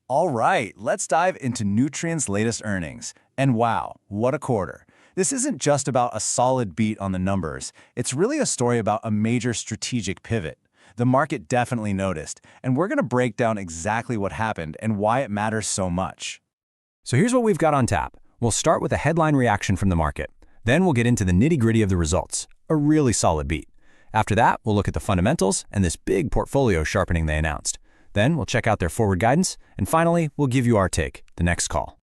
All right, let's dive into Nutrien's latest earnings. And wow, what a quarter. This isn't just about a solid beat on the numbers. It's really a story about a major strategic pivot. The market definitely noticed, and we're going to break down exactly what happened and why it matters so much. So here's what we've got on tap. We'll start with a headline reaction from the market. Then we'll get into the nitty-gritty of the results, a really solid beat. After that, we'll look at the fundamentals and this big portfolio sharpening they announced. Then we'll check out their forward guidance, and finally, we'll give you our take, the next call.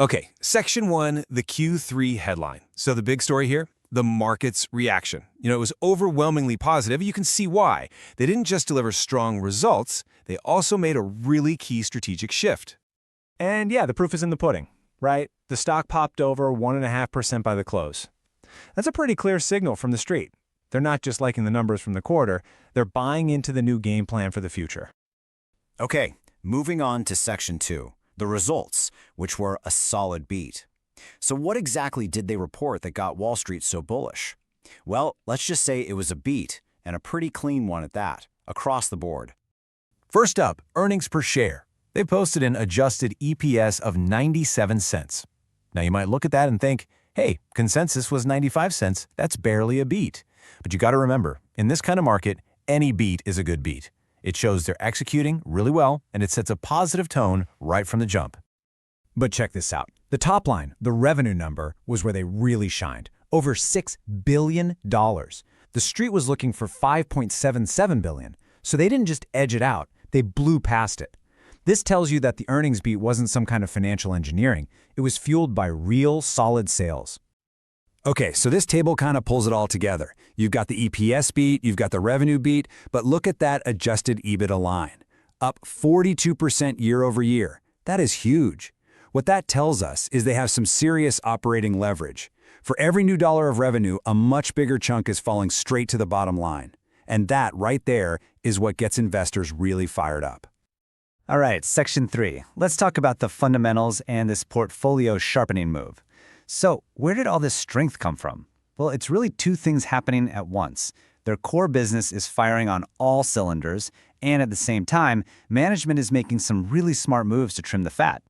Okay, Section 1, the Q3 headline. So the big story here, the market's reaction. It was overwhelmingly positive. You can see why. They didn't just deliver strong results, they also made a really key strategic shift. And yeah, the proof is in the pudding, right? The stock popped over 1.5% by the close. That's a pretty clear signal from the street. They're not just liking the numbers from the quarter, they're buying into the new game plan for the future. Okay, moving on to Section 2, the results, which were a solid beat. So what exactly did they report that got Wall Street so bullish? Well, let's just say it was a beat, and a pretty clean one at that, across the board. First up, earnings per share. They posted an adjusted EPS of 97 cents. Now you might look at that and think, hey, consensus was 95 cents, that's barely a beat. But you got to remember, in this kind of market, any beat is a good beat. It shows they're executing really well, and it sets a positive tone right from the jump. But check this out. The top line, the revenue number, was where they really shined. Over $6 billion. The street was looking for $5.77 billion, so they didn't just edge it out, they blew past it. This tells you that the earnings beat wasn't some kind of financial engineering. It was fueled by real, solid sales. Okay, so this table kind of pulls it all together. You've got the EPS beat, you've got the revenue beat, but look at that adjusted EBITDA line. Up 42% year over year. That is huge. What that tells us is they have some serious operating leverage. For every new dollar of revenue, a much bigger chunk is falling straight to the bottom line. And that right there is what gets investors really fired up. All right, Section 3. Let's talk about the fundamentals and this portfolio sharpening move. So, where did all this strength come from? Well, it's really two things happening at once. Their core business is firing on all cylinders, and at the same time, management is making some really smart moves to trim the fat.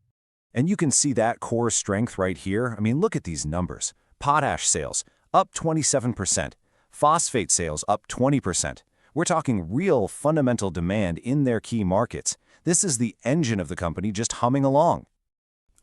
And you can see that core strength right here. I mean, look at these numbers. Potash sales, up 27%. Phosphate sales, up 20%. We're talking real fundamental demand in their key markets. This is the engine of the company just humming along.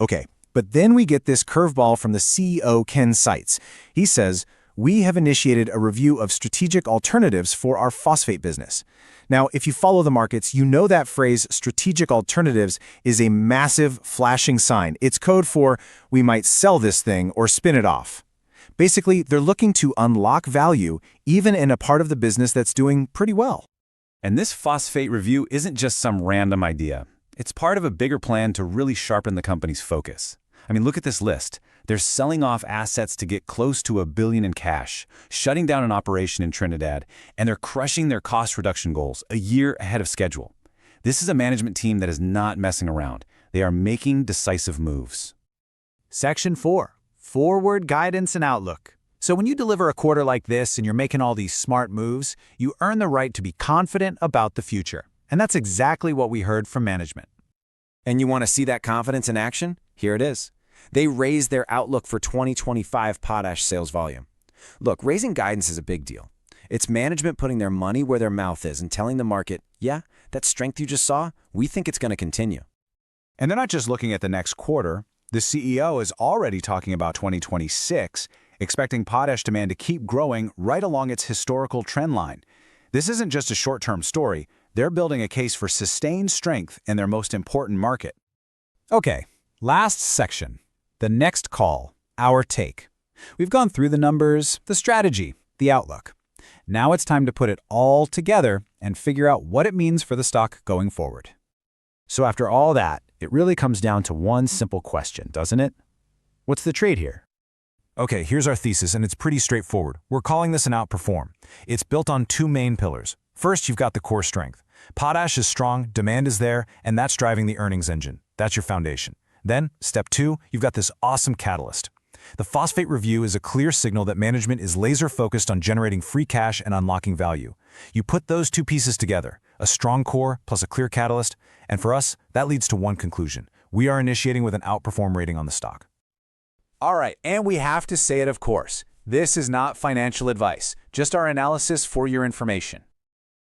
Okay, but then we get this curveball from the CEO, Ken Seitz. He says, we have initiated a review of strategic alternatives for our phosphate business. Now, if you follow the markets, you know that phrase strategic alternatives is a massive flashing sign. It's code for we might sell this thing or spin it off. Basically, they're looking to unlock value even in a part of the business that's doing pretty well. And this phosphate review isn't just some random idea. It's part of a bigger plan to really sharpen the company's focus. I mean, look at this list. They're selling off assets to get close to $1 billion in cash, shutting down an operation in Trinidad, and they're crushing their cost reduction goals a year ahead of schedule. This is a management team that is not messing around. They are making decisive moves. Section 4, forward guidance and outlook. So when you deliver a quarter like this and you're making all these smart moves, you earn the right to be confident about the future. And that's exactly what we heard from management. And you want to see that confidence in action? Here it is. They raised their outlook for 2025 potash sales volume. Look, raising guidance is a big deal. It's management putting their money where their mouth is and telling the market, yeah, that strength you just saw, we think it's going to continue. And they're not just looking at the next quarter. The CEO is already talking about 2026, expecting potash demand to keep growing right along its historical trend line. This isn't just a short-term story. They're building a case for sustained strength in their most important market. Okay, last section. The next call, our take. We've gone through the numbers, the strategy, the outlook. Now it's time to put it all together and figure out what it means for the stock going forward. So after all that, it really comes down to one simple question, doesn't it? What's the trade here? Okay, here's our thesis, and it's pretty straightforward. We're calling this an outperform. It's built on two main pillars. First, you've got the core strength. Potash is strong, demand is there, and that's driving the earnings engine. That's your foundation. Then, step 2, you've got this awesome catalyst. The phosphate review is a clear signal that management is laser-focused on generating free cash and unlocking value. You put those two pieces together, a strong core plus a clear catalyst, and for us, that leads to one conclusion. We are initiating with an outperform rating on the stock. All right, and we have to say it, of course. This is not financial advice, just our analysis for your information.